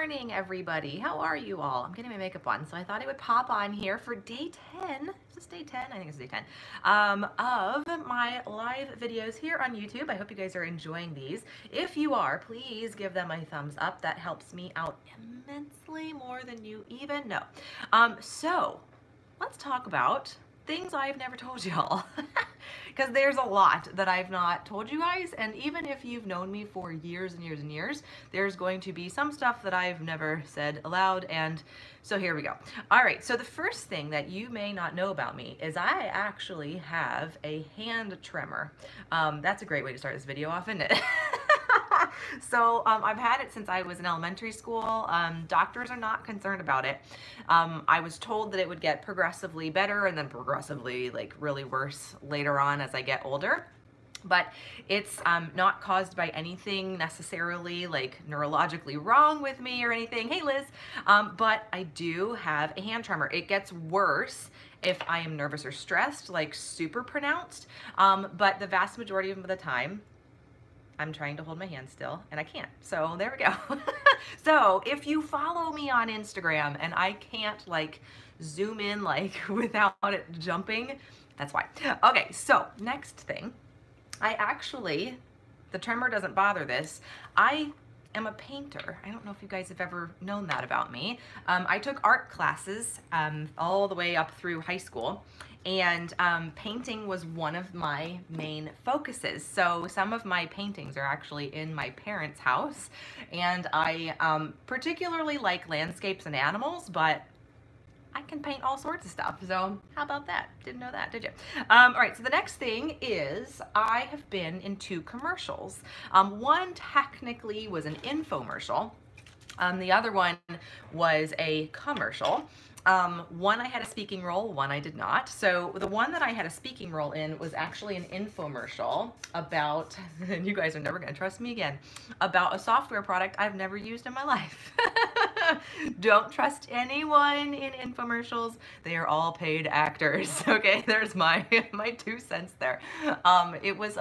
morning, everybody. How are you all? I'm getting my makeup on, so I thought I would pop on here for day 10. Is this day 10? I think it's day 10 of my live videos here on YouTube. I hope you guys are enjoying these. If you are, please give them a thumbs up. That helps me out immensely, more than you even know. So let's talk about things I've never told y'all. Because there's a lot that I've not told you guys, and even if you've known me for years and years and years, there's going to be some stuff that I've never said aloud, and so here we go. All right, so the first thing that you may not know about me is I actually have a hand tremor. That's a great way to start this video off, isn't it? So I've had it since I was in elementary school. Doctors are not concerned about it. I was told that it would get progressively better and then progressively like really worse later on as I get older. But it's not caused by anything necessarily like neurologically wrong with me or anything. Hey Liz, but I do have a hand tremor. It gets worse if I am nervous or stressed, like super pronounced. But the vast majority of the time, I'm trying to hold my hand still and I can't. So there we go. So if you follow me on Instagram and I can't like zoom in like without it jumping, that's why. Okay, so next thing, the tremor doesn't bother this. I am a painter. I don't know if you guys have ever known that about me. I took art classes all the way up through high school. And painting was one of my main focuses. So some of my paintings are actually in my parents' house. And I particularly like landscapes and animals, but I can paint all sorts of stuff. So how about that? Didn't know that, did you? All right, so the next thing is I have been in 2 commercials. One technically was an infomercial. The other one was a commercial. One I had a speaking role, one I did not. So the one that I had a speaking role in was actually an infomercial about, and you guys are never gonna trust me again, about a software product I've never used in my life. Don't trust anyone in infomercials. They are all paid actors. Okay, there's my 2 cents there. It was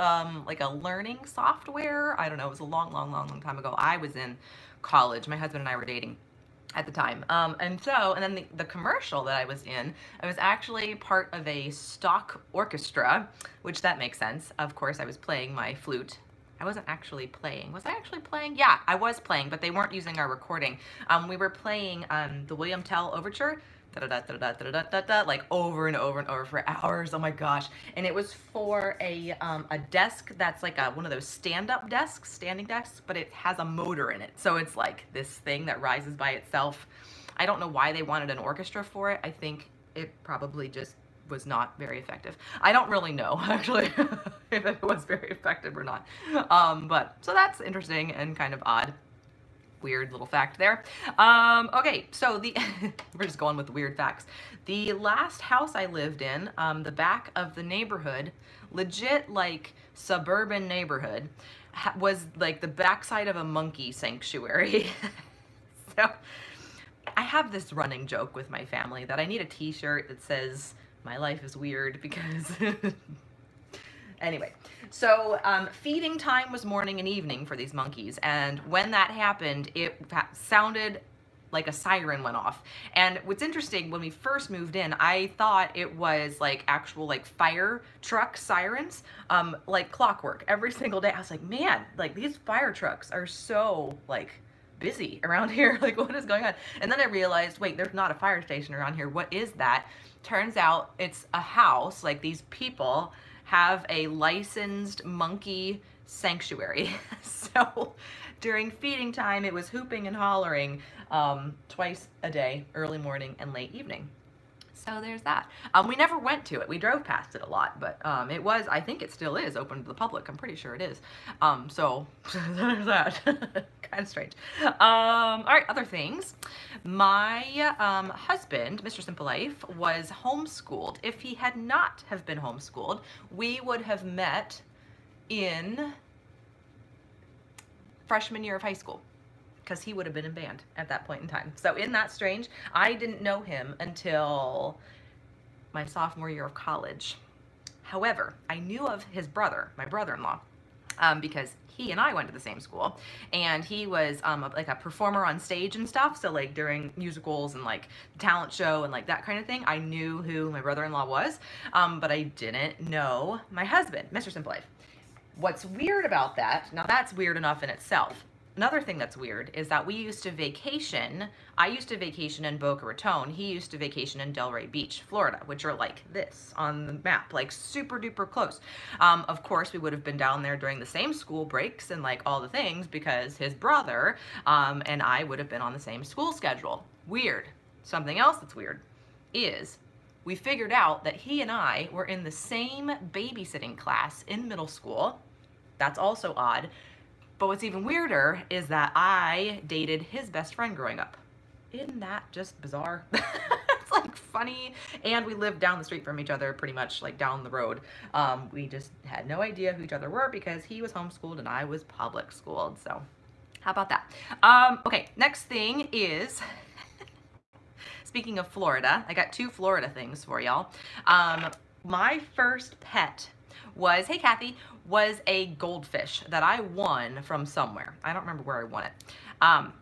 like a learning software. I don't know, it was a long time ago. I was in college. My husband and I were dating at the time. And then the commercial that I was in, I was actually part of a stock orchestra, which that makes sense. Of course, I was playing my flute. I wasn't actually playing. Was I actually playing? Yeah, I was playing, but they weren't using our recording. We were playing the William Tell Overture, like over and over and over for hours. Oh my gosh. And it was for a desk that's like one of those stand-up desks, standing desks, but it has a motor in it. So it's like this thing that rises by itself. I don't know why they wanted an orchestra for it. I think it probably just was not very effective. I don't really know actually if it was very effective or not. But so that's interesting and kind of odd. Weird little fact there. Okay, so we're just going with the weird facts. The last house I lived in, the back of the neighborhood, legit like suburban neighborhood, was like the backside of a monkey sanctuary. So I have this running joke with my family that I need a t-shirt that says, "My life is weird," because anyway, so feeding time was morning and evening for these monkeys, and when that happened, it sounded like a siren went off. And what's interesting, when we first moved in, I thought it was like actual like fire truck sirens, like clockwork every single day. I was like, man, like these fire trucks are so like busy around here. Like, what is going on? And then I realized, wait, there's not a fire station around here. What is that? Turns out it's a house. Like, these people have a licensed monkey sanctuary. So during feeding time, it was hooping and hollering twice a day, early morning and late evening. So there's that. We never went to it. We drove past it a lot, but it was, I think it still is open to the public. I'm pretty sure it is. So there's that. Kind of strange. All right, other things. My husband, Mr. Simple Life, was homeschooled. If he had not have been homeschooled, we would have met in freshman year of high school, because he would have been in band at that point in time. So isn't that strange? I didn't know him until my sophomore year of college. However, I knew of his brother, my brother-in-law. because he and I went to the same school, and he was like a performer on stage and stuff. So like during musicals and like talent show and like that kind of thing, I knew who my brother-in-law was, but I didn't know my husband, Mr. Simple Life. What's weird about that, now that's weird enough in itself. Another thing that's weird is that we used to vacation. I used to vacation in Boca Raton. He used to vacation in Delray Beach, Florida, which are like this on the map, like super duper close. Of course, we would have been down there during the same school breaks and like all the things because his brother and I would have been on the same school schedule. Weird. Something else that's weird is we figured out that he and I were in the same babysitting class in middle school. That's also odd. But what's even weirder is that I dated his best friend growing up. Isn't that just bizarre? It's like funny. And we lived down the street from each other, pretty much like down the road. We just had no idea who each other were because he was homeschooled and I was public schooled. So how about that? Okay, next thing is, speaking of Florida, I got 2 Florida things for y'all. My first pet was, hey Kathy, was a goldfish that I won from somewhere. I don't remember where I won it.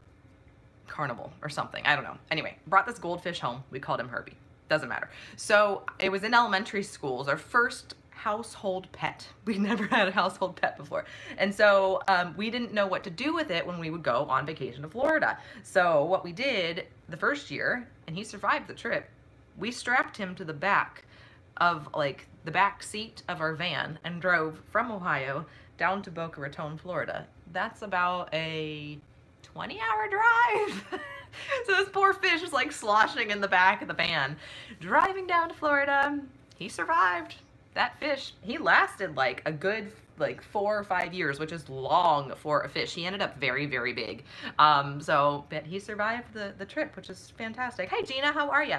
Carnival or something, I don't know. Anyway, brought this goldfish home. We called him Herbie. Doesn't matter. So it was in elementary schools, our first household pet. We never had a household pet before. And so we didn't know what to do with it when we would go on vacation to Florida. So what we did the first year, and he survived the trip, we strapped him to the back of like the back seat of our van and drove from Ohio down to Boca Raton, Florida. That's about a 20-hour drive. So this poor fish was like sloshing in the back of the van, driving down to Florida. He survived. That fish, he lasted like a good like 4 or 5 years, which is long for a fish. He ended up very, very big. But he survived the trip, which is fantastic. Hi Gina, how are you?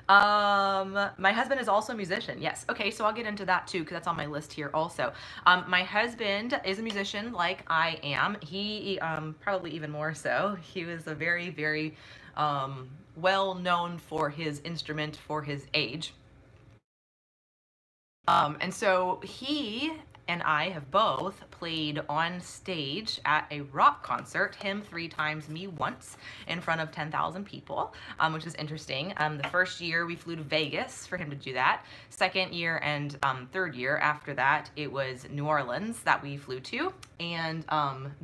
My husband is also a musician. Yes. Okay. So I'll get into that too, because that's on my list here also. My husband is a musician like I am. He, probably even more so. He was a very, very, well known for his instrument for his age. And so he and I have both played on stage at a rock concert, him 3 times, me once, in front of 10,000 people, which is interesting. The first year we flew to Vegas for him to do that. Second year and third year after that, it was New Orleans that we flew to. And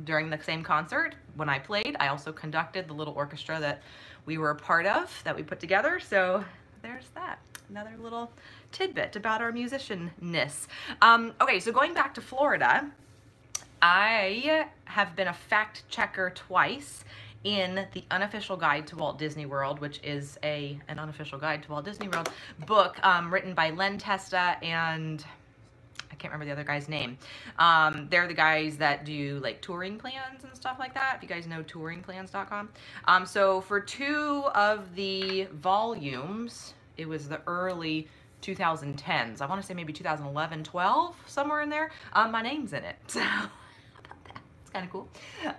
during the same concert, when I played, I also conducted the little orchestra that we were a part of, that we put together. So there's that. Another little tidbit about our musicianness. Okay, so going back to Florida, I have been a fact checker twice in the Unofficial Guide to Walt Disney World, which is an unofficial guide to Walt Disney World book written by Len Testa and I can't remember the other guy's name. They're the guys that do like touring plans and stuff like that. If you guys know touringplans.com. So for 2 of the volumes, it was the early 2010s. I want to say maybe 2011, 12, somewhere in there. My name's in it. So how about that? It's kind of cool.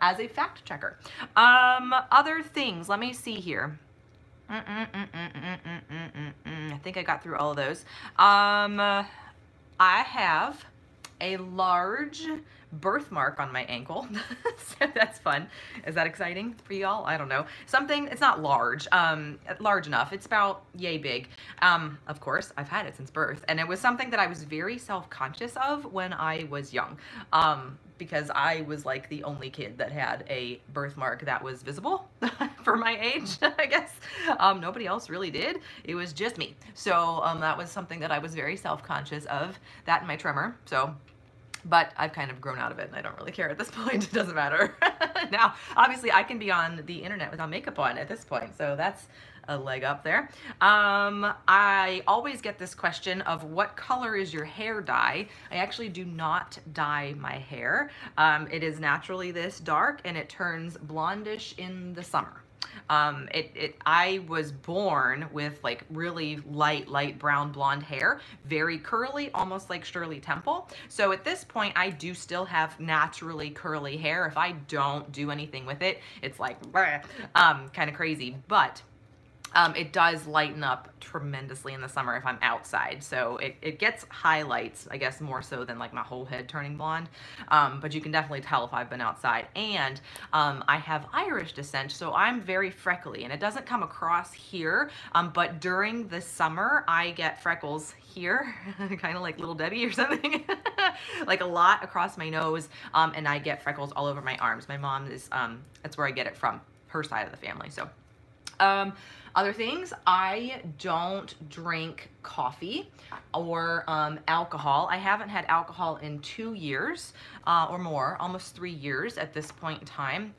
As a fact checker. Other things. Let me see here. I think I got through all of those. I have a large birthmark on my ankle. So that's fun. Is that exciting for y'all? I don't know. Something, it's not large, large enough. It's about yay big. Of course, I've had it since birth. And it was something that I was very self-conscious of when I was young. Because I was like the only kid that had a birthmark that was visible for my age, I guess. Nobody else really did. It was just me. So that was something that I was very self-conscious of, that and my tremor. So, but I've kind of grown out of it and I don't really care at this point. It doesn't matter. Now, obviously I can be on the internet without makeup on at this point. So that's a leg up there. I always get this question of what color is your hair dye? I actually do not dye my hair. It is naturally this dark and it turns blondish in the summer. I was born with like really light brown blonde hair, very curly, almost like Shirley Temple. So at this point, I do still have naturally curly hair. If I don't do anything with it, it's like kind of crazy. But It does lighten up tremendously in the summer if I'm outside. So it gets highlights, I guess, more so than like my whole head turning blonde. But you can definitely tell if I've been outside. And I have Irish descent, so I'm very freckly, and it doesn't come across here. But during the summer, I get freckles here, kind of like Little Debbie or something, like a lot across my nose. And I get freckles all over my arms. My mom is, that's where I get it from, her side of the family. So other things, I don't drink coffee or alcohol. I haven't had alcohol in 2 years or more, almost 3 years at this point in time.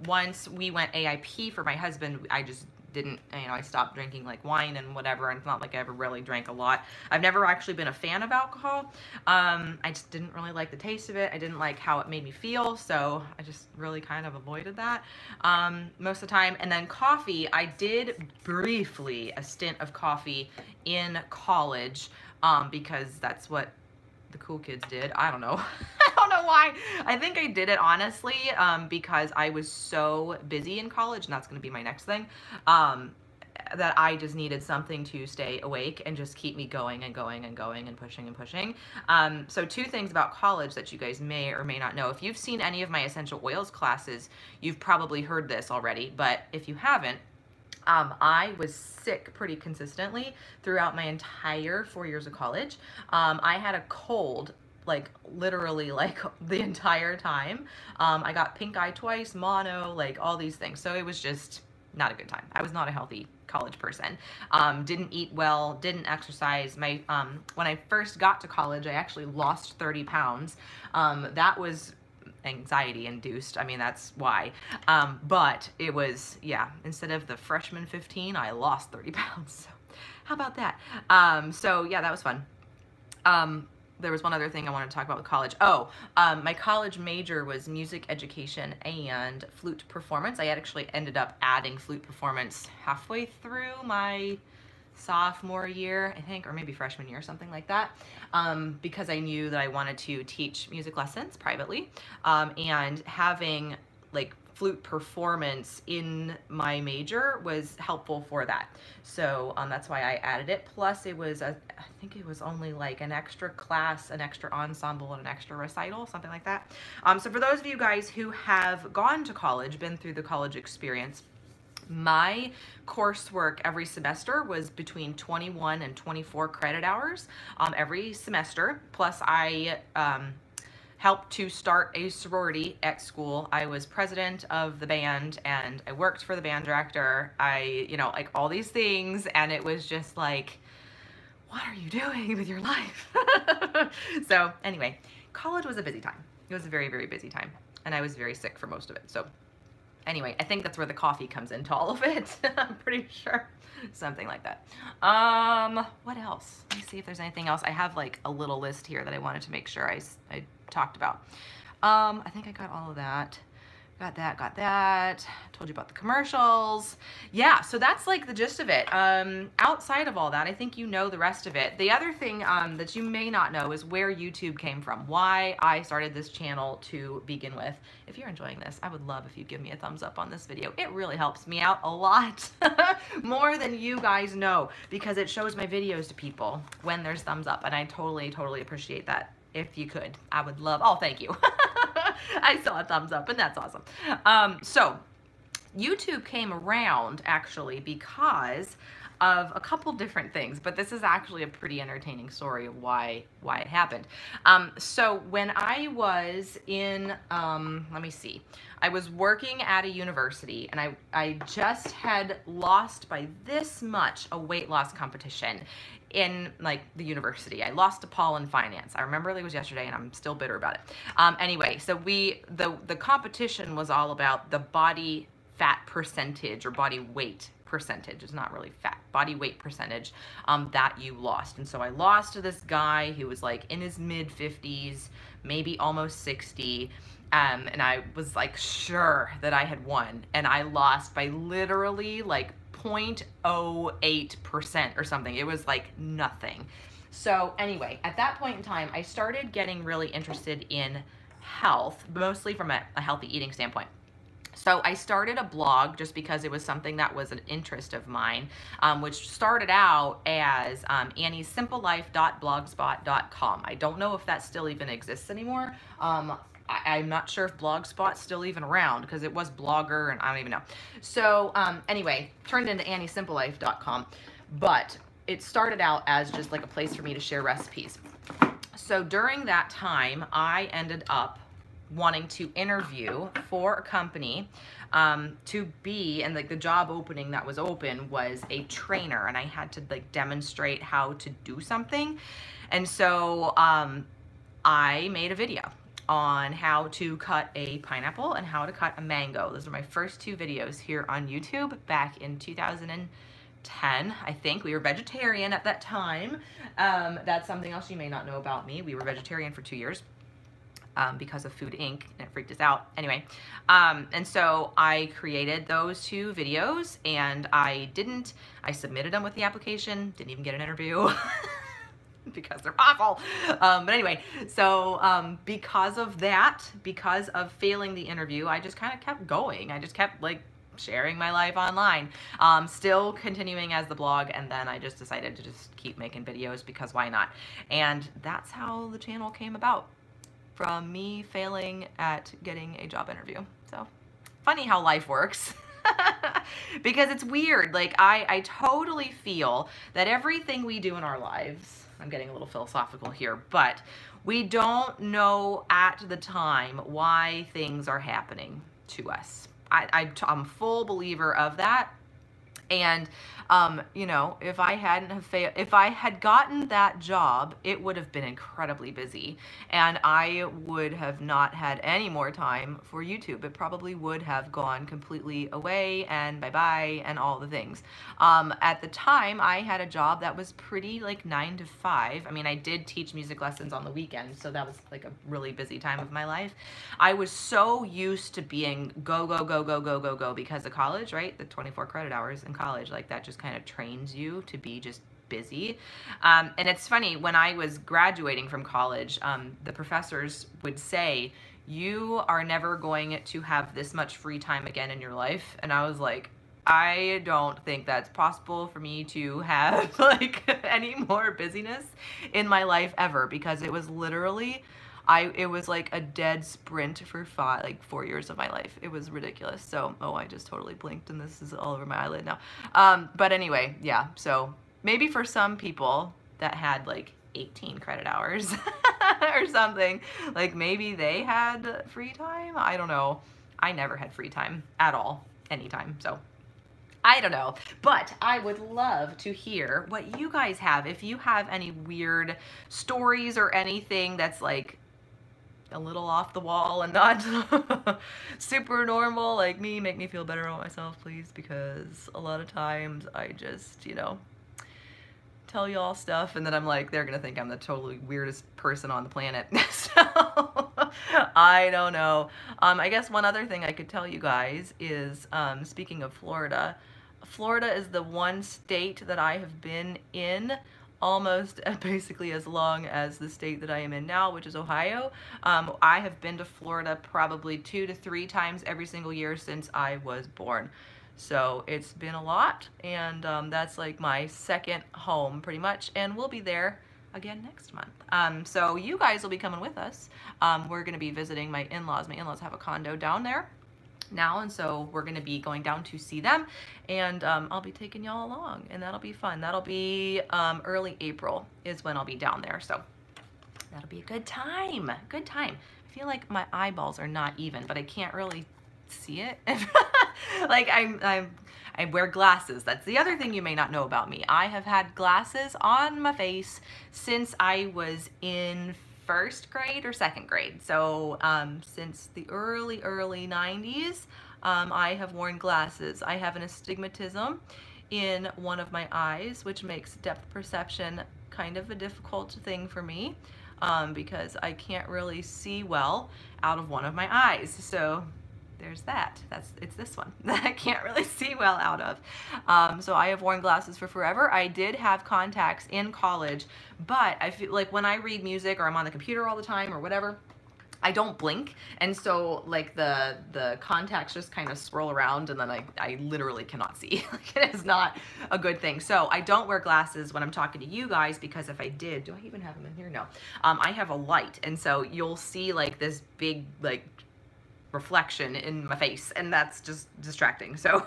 Once we went AIP for my husband, I just didn't, you know, I stopped drinking like wine and whatever, and it's not like I ever really drank a lot. I've never actually been a fan of alcohol. I just didn't really like the taste of it. I didn't like how it made me feel, so I just really kind of avoided that most of the time. And then coffee, I did briefly a stint of coffee in college because that's what the cool kids did. I don't know. I don't know why. I think I did it honestly because I was so busy in college, and that's going to be my next thing, that I just needed something to stay awake and just keep me going and going and going and pushing and pushing. So 2 things about college that you guys may or may not know. If you've seen any of my essential oils classes, you've probably heard this already, but if you haven't, I was sick pretty consistently throughout my entire 4 years of college. I had a cold, like literally like the entire time. I got pink eye twice, mono, like all these things. So it was just not a good time. I was not a healthy college person. Didn't eat well, didn't exercise. When I first got to college, I actually lost 30 pounds. That was anxiety induced. I mean, that's why. But it was, yeah, instead of the freshman 15, I lost 30 pounds. So how about that? So yeah, that was fun. There was one other thing I wanted to talk about with college. My college major was music education and flute performance. I had actually ended up adding flute performance halfway through my sophomore year, I think, or maybe freshman year, something like that, because I knew that I wanted to teach music lessons privately, and having like flute performance in my major was helpful for that. So that's why I added it. Plus it was, I think it was only like an extra class, an extra ensemble, and an extra recital, something like that. So for those of you guys who have gone to college, been through the college experience, my coursework every semester was between 21 and 24 credit hours every semester. Plus I helped to start a sorority at school. I was president of the band, and I worked for the band director. You know, like all these things, and it was just like, what are you doing with your life? So anyway, college was a busy time. It was a very, very busy time, and I was very sick for most of it. So anyway, I think that's where the coffee comes into all of it. I'm pretty sure. Something like that. What else? Let me see if there's anything else. I have like a little list here that I wanted to make sure I talked about. I think I got all of that. Got that. Told you about the commercials. Yeah, so that's like the gist of it. Outside of all that, I think you know the rest of it. The other thing that you may not know is where YouTube came from, why I started this channel to begin with. If you're enjoying this, I would love if you give me a thumbs up on this video. It really helps me out a lot, more than you guys know, because it shows my videos to people when there's thumbs up, and I totally, totally appreciate that. If you could, I would love, oh, thank you. I saw a thumbs up, and that's awesome. So YouTube came around actually because of a couple different things, but this is actually a pretty entertaining story of why it happened. So when I was in, let me see, I was working at a university, and I just had lost by this much a weight loss competition in like the university. I lost to Paul in finance. I remember it was yesterday, and I'm still bitter about it. Anyway, so the competition was all about the body fat percentage or body weight percentage. It's not really fat, body weight percentage that you lost. And so I lost to this guy who was like in his mid 50s, maybe almost 60. And I was like sure that I had won, and I lost by literally like 0.08% or something. It was like nothing. So anyway, at that point in time, I started getting really interested in health, mostly from a healthy eating standpoint. So I started a blog just because it was something that was an interest of mine, which started out as anniesimplelife.blogspot.com. I don't know if that still even exists anymore. I'm not sure if Blogspot's still even around because it was Blogger and I don't even know. So anyway, turned into anniesimplelife.com, but it started out as just like a place for me to share recipes. So during that time, I ended up wanting to interview for a company to be, and like the job opening that was open was a trainer, and I had to like demonstrate how to do something. And so I made a video on how to cut a pineapple and how to cut a mango. Those are my first 2 videos here on YouTube back in 2010. I think we were vegetarian at that time. That's something else you may not know about me. We were vegetarian for 2 years. Because of Food Inc. and it freaked us out. Anyway, and so I created those 2 videos and I submitted them with the application, didn't even get an interview because they're awful. But anyway, so because of that, because of failing the interview, I just kind of kept going. I just kept like sharing my life online, still continuing as the blog, and then I just decided to just keep making videos because why not? And that's how the channel came about, from me failing at getting a job interview. So funny how life works. Because it's weird. Like I totally feel that everything we do in our lives, I'm getting a little philosophical here, but we don't know at the time why things are happening to us. I'm a full believer of that. And, you know, if I had gotten that job, it would have been incredibly busy and I would have not had any more time for YouTube. It probably would have gone completely away and bye-bye and all the things. At the time, I had a job that was pretty like 9 to 5. I mean, I did teach music lessons on the weekends, so that was like a really busy time of my life. I was so used to being go, go, go, go, go, go, go because of college, right? The 24 credit hours in college, like that just kind of trains you to be just busy. And it's funny, when I was graduating from college, the professors would say, you are never going to have this much free time again in your life. And I was like, I don't think that's possible for me to have like any more busyness in my life ever, because it was literally it was like a dead sprint for 4 years of my life. It was ridiculous. So, oh, I just totally blinked and this is all over my eyelid now. But anyway, yeah. So maybe for some people that had like 18 credit hours or something, like maybe they had free time. I don't know. I never had free time at all, anytime. So I don't know, but I would love to hear what you guys have. If you have any weird stories or anything that's like a little off the wall and not super normal like me, make me feel better about myself, please, because a lot of times I just, you know, tell y'all stuff and then I'm like, they're gonna think I'm the totally weirdest person on the planet. So I don't know. I guess one other thing I could tell you guys is, speaking of Florida, Florida is the one state that I have been in almost basically as long as the state that I am in now, which is Ohio. I have been to Florida probably 2 to 3 times every single year since I was born. So it's been a lot, and that's like my second home pretty much, and we'll be there again next month. So you guys will be coming with us. We're gonna be visiting my in-laws. My in-laws have a condo down there now, and so we're going to be going down to see them, and I'll be taking y'all along, and that'll be fun. That'll be early April is when I'll be down there, so that'll be a good time. Good time. I feel like my eyeballs are not even, but I can't really see it. Like I wear glasses. That's the other thing you may not know about me. I have had glasses on my face since I was in 1st grade or 2nd grade. So since the early 90s, I have worn glasses. I have an astigmatism in one of my eyes, which makes depth perception kind of a difficult thing for me, because I can't really see well out of one of my eyes. So there's that. It's this one that I can't really see well out of. So I have worn glasses for forever. I did have contacts in college, but I feel like when I read music or I'm on the computer all the time or whatever, I don't blink, and so like the contacts just kind of swirl around, and then I literally cannot see. Like, it is not a good thing. So I don't wear glasses when I'm talking to you guys, because if I did, do I even have them in here? No. I have a light, and so you'll see like this big like reflection in my face, and that's just distracting. So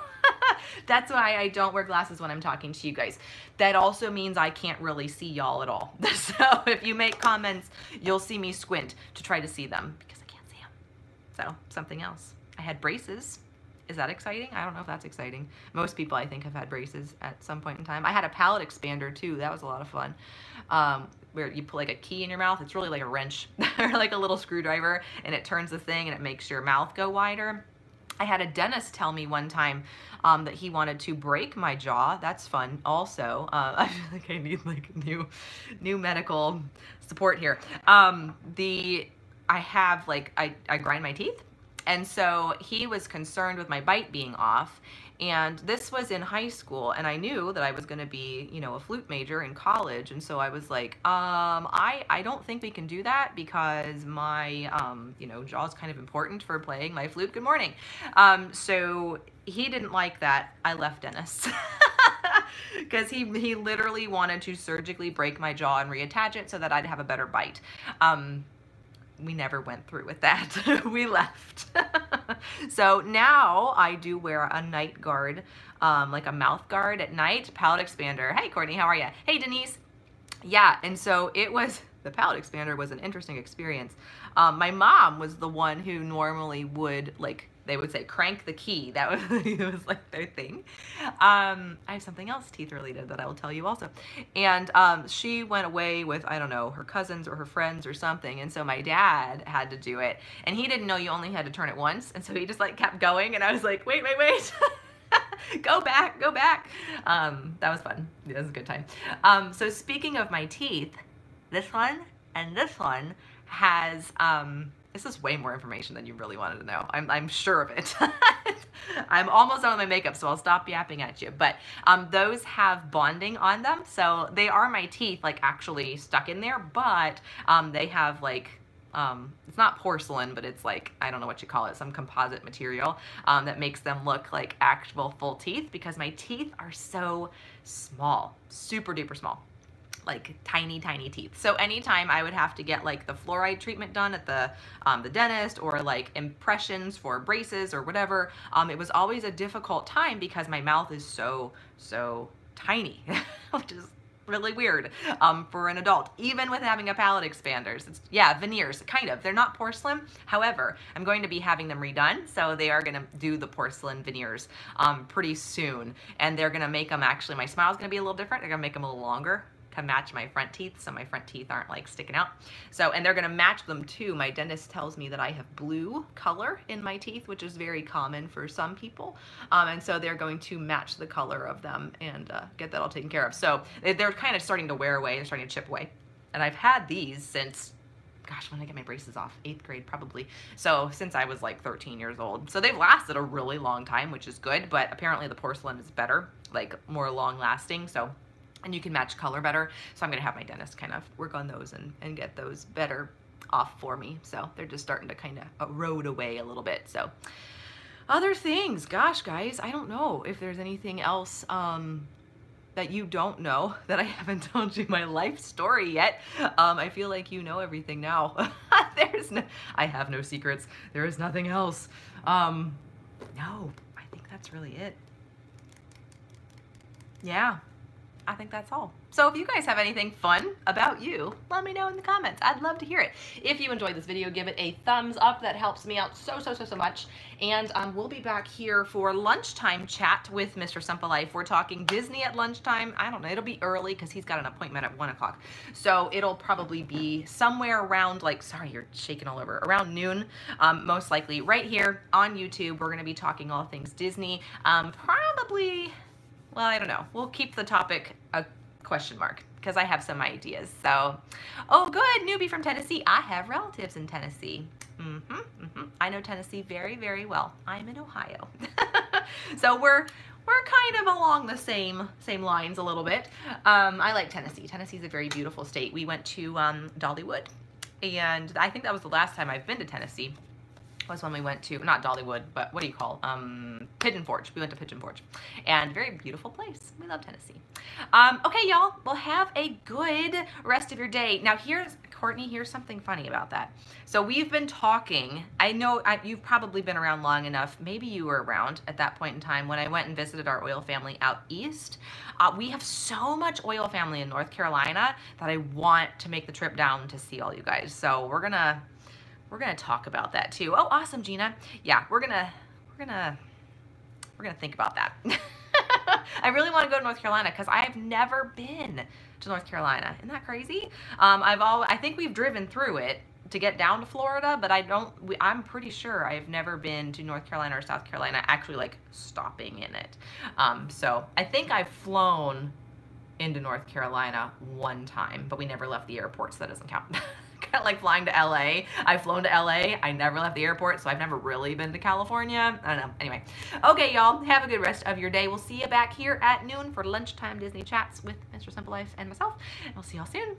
that's why I don't wear glasses when I'm talking to you guys. That also means I can't really see y'all at all. So if you make comments, you'll see me squint to try to see them because I can't see them. So something else. I had braces. Is that exciting? I don't know if that's exciting. Most people, I think, have had braces at some point in time. I had a palate expander too. That was a lot of fun. Where you put like a key in your mouth. It's really like a wrench or like a little screwdriver, and it turns the thing and it makes your mouth go wider. I had a dentist tell me one time that he wanted to break my jaw. That's fun also. I feel like I need like new medical support here. I have like, I grind my teeth. And so he was concerned with my bite being off, and this was in high school, and I knew that I was going to be, you know, a flute major in college, and so I was like, I don't think we can do that because my, you know, jaw's kind of important for playing my flute. Good morning. So he didn't like that. I left dentists. Because he literally wanted to surgically break my jaw and reattach it so that I'd have a better bite. We never went through with that. We left. So now I do wear a night guard, like a mouth guard at night, palate expander. Hey, Courtney, how are you? Hey, Denise. Yeah, and so the palate expander was an interesting experience. My mom was the one who normally would, like, they would say, crank the key. That was, it was like their thing. I have something else teeth related that I will tell you also. And she went away with, I don't know, her cousins or her friends or something. And so my dad had to do it. And he didn't know you only had to turn it once. And so he just like kept going. And I was like, wait. Go back. That was fun. It was a good time. So speaking of my teeth, this one and this one has, this is way more information than you really wanted to know. I'm sure of it. I'm almost done with my makeup, so I'll stop yapping at you. But those have bonding on them. So they are my teeth, like, actually stuck in there, but they have, like, it's not porcelain, but it's like, I don't know what you call it, some composite material that makes them look like actual full teeth, because my teeth are so small, super duper small. Like tiny teeth. So anytime I would have to get like the fluoride treatment done at the dentist, or like impressions for braces or whatever, it was always a difficult time because my mouth is so tiny, which is really weird for an adult, even with having a palate expanders. It's, yeah, veneers, kind of. They're not porcelain. However, I'm going to be having them redone, so they are going to do the porcelain veneers pretty soon, and they're going to make them, actually, my smile's going to be a little different. They're going to make them a little longer to match my front teeth, so my front teeth aren't like sticking out. So, and they're gonna match them too. My dentist tells me that I have blue color in my teeth, which is very common for some people. And so they're going to match the color of them and get that all taken care of. So they're kind of starting to wear away, they're starting to chip away. And I've had these since, gosh, when did I get my braces off? 8th grade probably. So since I was like 13 years old. So they've lasted a really long time, which is good, but apparently the porcelain is better, like more long lasting. So, and you can match color better. So I'm gonna have my dentist kind of work on those and get those better off for me. So they're just starting to kind of erode away a little bit. So other things, gosh, guys, I don't know if there's anything else that you don't know that I haven't told you my life story yet. I feel like you know everything now. I have no secrets. There is nothing else. No, I think that's really it. Yeah. I think that's all. So if you guys have anything fun about you, let me know in the comments. I'd love to hear it. If you enjoyed this video, give it a thumbs up. That helps me out so much. And we'll be back here for lunchtime chat with Mr. Simple Life. We're talking Disney at lunchtime. I don't know. It'll be early because he's got an appointment at 1 o'clock. So it'll probably be somewhere around, like, sorry, you're shaking all over, around noon, most likely right here on YouTube. We're going to be talking all things Disney. Probably... well, I don't know. We'll keep the topic a question mark because I have some ideas. So, oh, good. Newbie from Tennessee. I have relatives in Tennessee. I know Tennessee very well. I'm in Ohio. So we're kind of along the same lines a little bit. I like Tennessee. Tennessee's a very beautiful state. We went to Dollywood And I think that was the last time I've been to Tennessee. Was when we went to, not Dollywood, but what do you call, Pigeon Forge. We went to Pigeon Forge, and very beautiful place. We love Tennessee. Okay, y'all, well, have a good rest of your day. Now, Courtney, here's something funny about that. So we've been talking, I know you've probably been around long enough, maybe you were around at that point in time when I went and visited our oil family out east. We have so much oil family in North Carolina that I want to make the trip down to see all you guys. So we're gonna talk about that too. Oh, awesome, Gina. Yeah, we're gonna think about that. I really want to go to North Carolina because I've never been to North Carolina. Isn't that crazy? I think we've driven through it to get down to Florida, but I'm pretty sure I've never been to North Carolina or South Carolina actually like stopping in it. So I think I've flown into North Carolina one time, but we never left the airport, so that doesn't count. Kind of like flying to LA. I've flown to LA. I never left the airport, so I've never really been to California. I don't know. Anyway. Okay, y'all. Have a good rest of your day. We'll see you back here at noon for lunchtime Disney Chats with Mr. Simple Life and myself. And we'll see y'all soon.